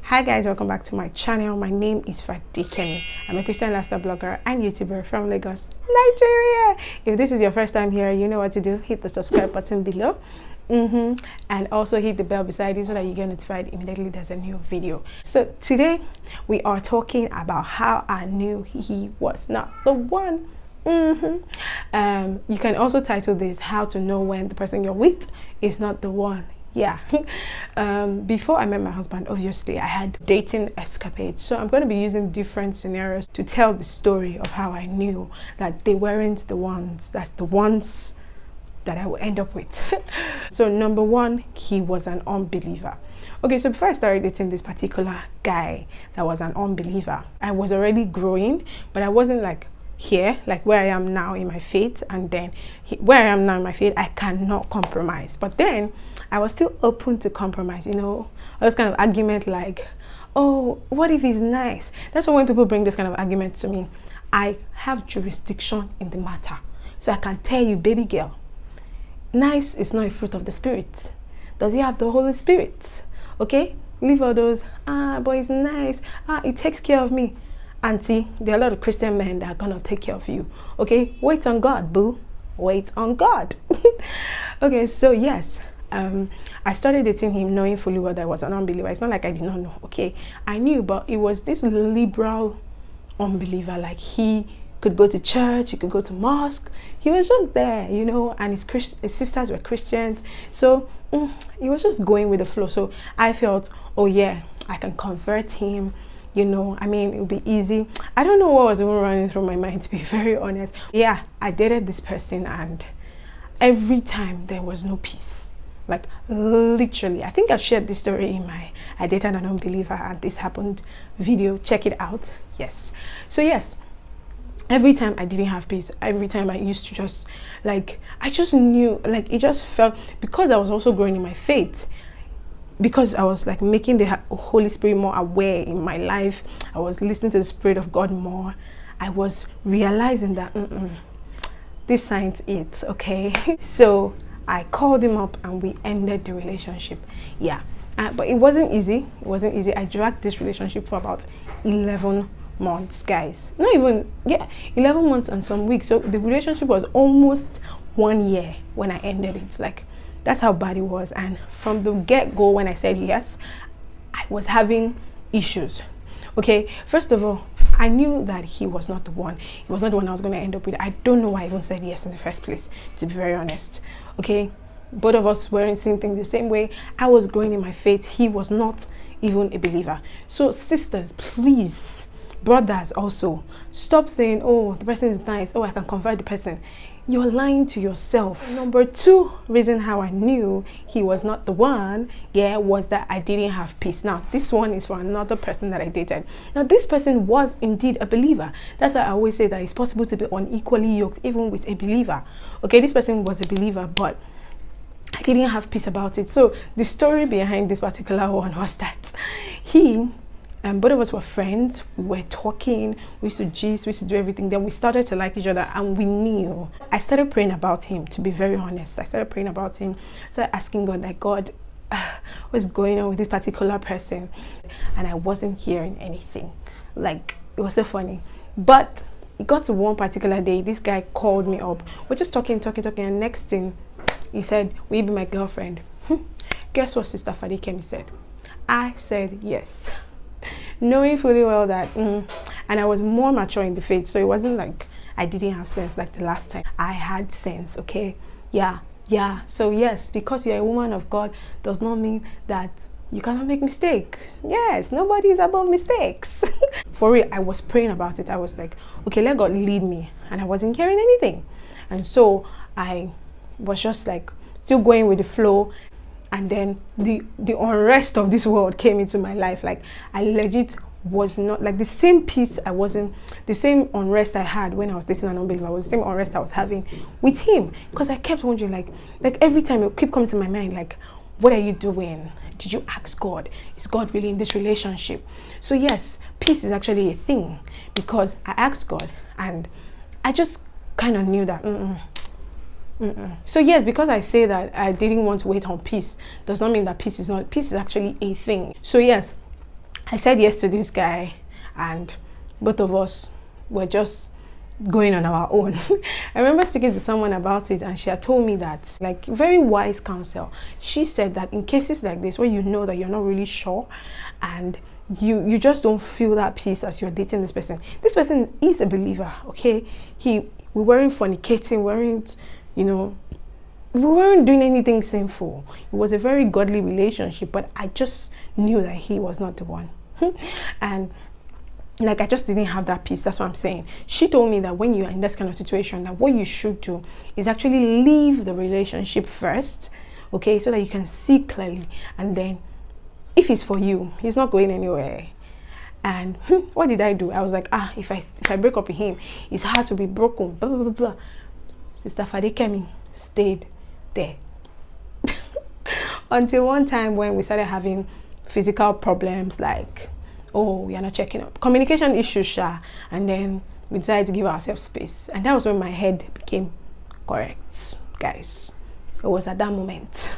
Hi guys, welcome back to my channel. My name is Fadikemi. I'm a Christian lifestyle blogger and YouTuber from Lagos, Nigeria. If this is your first time here, you know what to do. Hit the subscribe button below and also hit the bell beside it so that you get notified immediately there's a new video. So today we are talking about how I knew he was not the one. You can also title this how to know when the person you're with is not the one. Yeah. Before I met my husband, obviously I had dating escapades, so I'm going to be using different scenarios to tell the story of how I knew that they weren't the ones that I would end up with. So number one, he was an unbeliever. Okay, so before I started dating this particular guy that was an unbeliever, I was already growing, but I wasn't like here, like where I am now in my faith, and then where I am now in my faith, I cannot compromise. But then I was still open to compromise, you know, all this kind of argument like, oh, what if he's nice? That's why when people bring this kind of argument to me, I have jurisdiction in the matter. So I can tell you, baby girl, nice is not a fruit of the spirit. Does he have the Holy Spirit? Okay, leave all those, but he's nice, he takes care of me. Auntie, there are a lot of Christian men that are gonna take care of you. Okay, wait on God, boo. Wait on God. Okay, so yes, I started dating him knowing fully well that I was an unbeliever. It's not like I did not know. Okay, I knew, but it was this liberal unbeliever. Like, he could go to church, he could go to mosque. He was just there, you know, and his sisters were Christians. So he was just going with the flow. So I felt, oh yeah, I can convert him. You know, I mean, it would be easy. I don't know what was even running through my mind, to be very honest. Yeah, I dated this person, and every time there was no peace. Like, literally, I think I've shared this story in my I dated an unbeliever and this happened video. Check it out. Yes. So yes, every time I didn't have peace, every time I used to just like, I just knew, like, it just felt, because I was also growing in my faith, because I was like making the Holy Spirit more aware in my life, I was listening to the Spirit of God more, I was realizing that this signs it, okay? So I called him up and we ended the relationship. Yeah, but it wasn't easy. It wasn't easy. I dragged this relationship for about 11 months, guys. Not even, yeah, 11 months and some weeks. So the relationship was almost 1 year when I ended it. Like, that's how bad it was. And from the get-go, when I said yes, I was having issues. Okay, first of all, I knew that he was not the one. He was not the one I was going to end up with. I don't know why I even said yes in the first place, to be very honest. Okay, both of us weren't seeing things the same way. I was growing in my faith. He was not even a believer. So sisters, please, brothers also, stop saying, oh, the person is nice, oh, I can convert the person. You're lying to yourself. Number two reason how I knew he was not the one, yeah, was that I didn't have peace. Now, this one is for another person that I dated. Now, this person was indeed a believer. That's why I always say that it's possible to be unequally yoked even with a believer. Okay, this person was a believer, but I didn't have peace about it. So the story behind this particular one was that both of us were friends. We were talking, we used to gist, we used to do everything. Then we started to like each other, and we knew. I started praying about him, to be very honest. I started praying about him, started asking God, like, God, what's going on with this particular person? And I wasn't hearing anything. Like, it was so funny. But it got to one particular day, this guy called me up. We're just talking, and next thing, he said, will you be my girlfriend? Guess what Sister Fadikemi said? I said yes. Knowing fully well that and I was more mature in the faith, so it wasn't like I didn't have sense like the last time. I had sense. Okay, yeah. So yes, because you're a woman of God does not mean that you cannot make mistakes. Yes, nobody is above mistakes. For real, I was praying about it. I was like, okay, let God lead me, and I wasn't hearing anything, and so I was just like still going with the flow. And then the unrest of this world came into my life. Like, I legit was not like the same peace I wasn't, the same unrest I had when I was dating an unbeliever was the same unrest I was having with him, because I kept wondering, like every time it kept coming to my mind, like, what are you doing? Did you ask God? Is God really in this relationship? So yes, peace is actually a thing, because I asked God and I just kind of knew that So yes, because I say that I didn't want to wait on peace does not mean that peace is actually a thing. So yes, I said yes to this guy, and both of us were just going on our own. I remember speaking to someone about it, and she had told me that, like, very wise counsel. She said that in cases like this, where you know that you're not really sure, and you just don't feel that peace as you're dating this person. This person is a believer, okay? We weren't fornicating, we weren't doing anything sinful. It was a very godly relationship, but I just knew that he was not the one. And like, I just didn't have that peace. That's what I'm saying. She told me that when you're in this kind of situation, that what you should do is actually leave the relationship first, okay, so that you can see clearly. And then if it's for you, he's not going anywhere. And what did I do? I was like, if I break up with him, it's hard to be broken, blah blah blah blah. Sister Fadikemi stayed there until one time when we started having physical problems, like, oh, we are not checking up, communication issues, and then we decided to give ourselves space. And that was when my head became correct, guys. It was at that moment.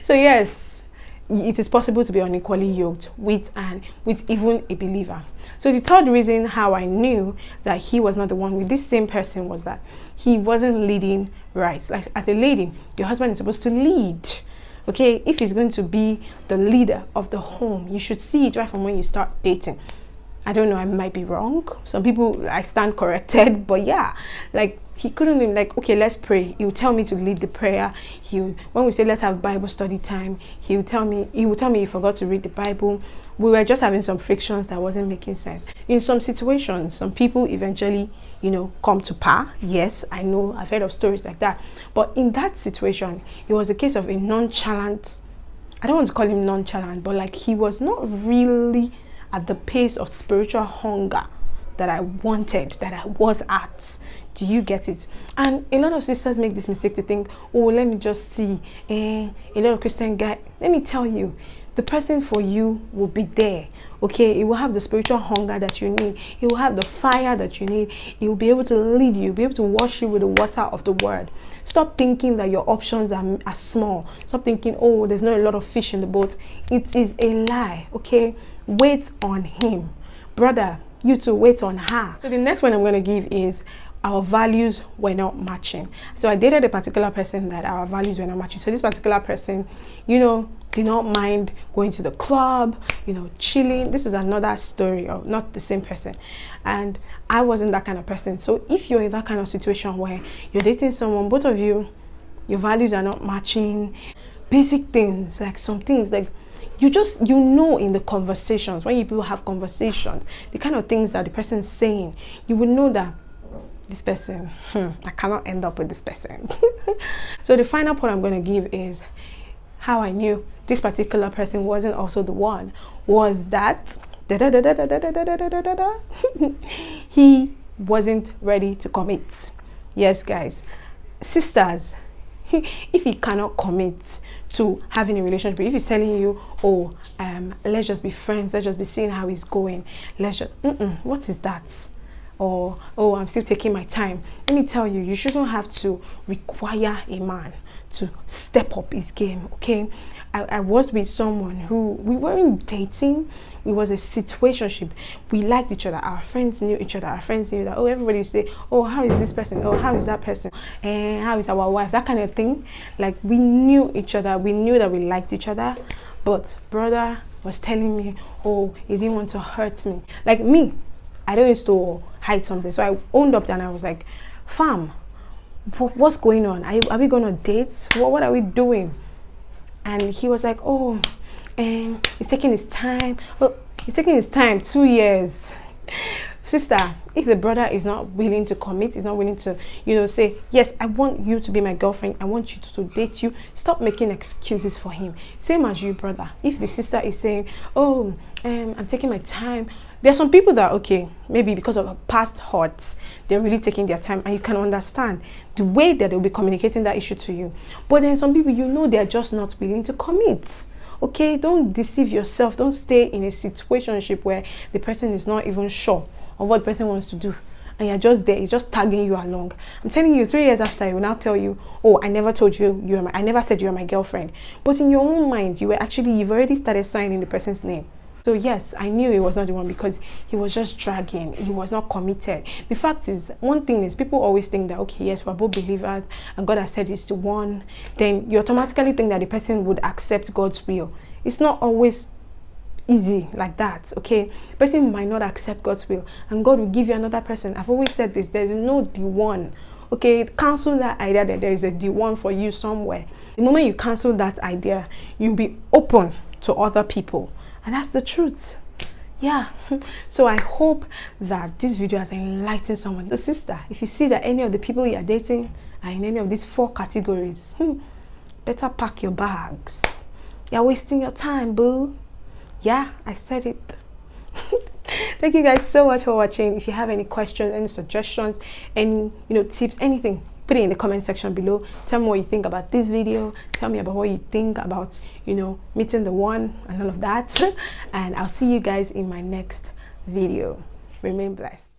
So yes, it is possible to be unequally yoked with even a believer. So the third reason how I knew that he was not the one with this same person was that he wasn't leading right. Like, as a lady, your husband is supposed to lead. Okay, if he's going to be the leader of the home, you should see it right from when you start dating. I don't know, I might be wrong. Some people, I stand corrected, but yeah, like, he couldn't even, like, okay, let's pray. He would tell me to lead the prayer. When we say let's have Bible study time, he would tell me he forgot to read the Bible. We were just having some frictions that wasn't making sense. In some situations, some people eventually, come to par. Yes, I know, I've heard of stories like that. But in that situation, it was a case of a nonchalant, I don't want to call him nonchalant, but like, he was not really at the pace of spiritual hunger that I wanted, that I was at. Do you get it? And a lot of sisters make this mistake to think, oh, let me just see a lot of Christian guy. Let me tell you, the person for you will be there. Okay, he will have the spiritual hunger that you need. He will have the fire that you need. He will be able to lead you, be able to wash you with the water of the word. Stop thinking that your options are small. Stop thinking, oh, there's not a lot of fish in the boat. It is a lie. Okay, wait on him. Brother, you too, wait on her. So the next one I'm going to give is our values were not matching. So I dated a particular person that our values were not matching. So this particular person, did not mind going to the club, chilling. This is another story, or not the same person. And I wasn't that kind of person. So if you're in that kind of situation where you're dating someone, both of you, your values are not matching, basic things, like some things like in the conversations, when you people have conversations, the kind of things that the person is saying, you would know that this person, I cannot end up with this person. So the final point I'm going to give is how I knew this particular person wasn't also the one, was that he wasn't ready to commit. Yes, guys, sisters, if he cannot commit to having a relationship, if he's telling you, oh, let's just be friends, let's just be seeing how he's going, what is that? Or, oh, I'm still taking my time. Let me tell you, you shouldn't have to require a man to step up his game. Okay, I was with someone who, we weren't dating, it was a situationship. We liked each other, our friends knew each other, our friends knew that, oh, everybody say, oh, how is this person, oh, how is that person, and how is our wife, that kind of thing. Like, we knew each other, we knew that we liked each other, but brother was telling me, oh, he didn't want to hurt me. Like me, I don't used to hide something, so I owned up and I was like, fam, what's going on? Are we going to date? What are we doing? And he was like, oh, and he's taking his time. Well, he's taking his time, 2 years. Sister, if the brother is not willing to commit, is not willing to, say, yes, I want you to be my girlfriend, I want you to date you, stop making excuses for him. Same as you, brother. If the sister is saying, oh, I'm taking my time, there are some people that, okay, maybe because of past hurts, they're really taking their time, and you can understand the way that they'll be communicating that issue to you. But then some people, they're just not willing to commit. Okay, don't deceive yourself. Don't stay in a situationship where the person is not even sure of what the person wants to do, and you're just there, he's just tagging you along. I'm telling you, 3 years after, he will now tell you, oh, I never told you, I never said you're my girlfriend. But in your own mind, you've already started signing the person's name. So yes, I knew he was not the one because he was just dragging. He was not committed. The fact is, one thing is, people always think that, okay, yes, we're both believers and God has said it's the one. Then you automatically think that the person would accept God's will. It's not always easy like that, okay? The person might not accept God's will and God will give you another person. I've always said this, there's no the one. Okay, cancel that idea that there is a the one for you somewhere. The moment you cancel that idea, you'll be open to other people. And that's the truth. Yeah. So I hope that this video has enlightened someone. The sister, if you see that any of the people you are dating are in any of these 4 categories, better pack your bags. You're wasting your time, boo. Yeah, I said it. Thank you guys so much for watching. If you have any questions, any suggestions, any tips, anything, put it in the comment section below. Tell me what you think about this video. Tell me about what you think about meeting the one and all of that. And I'll see you guys in my next video. Remain blessed.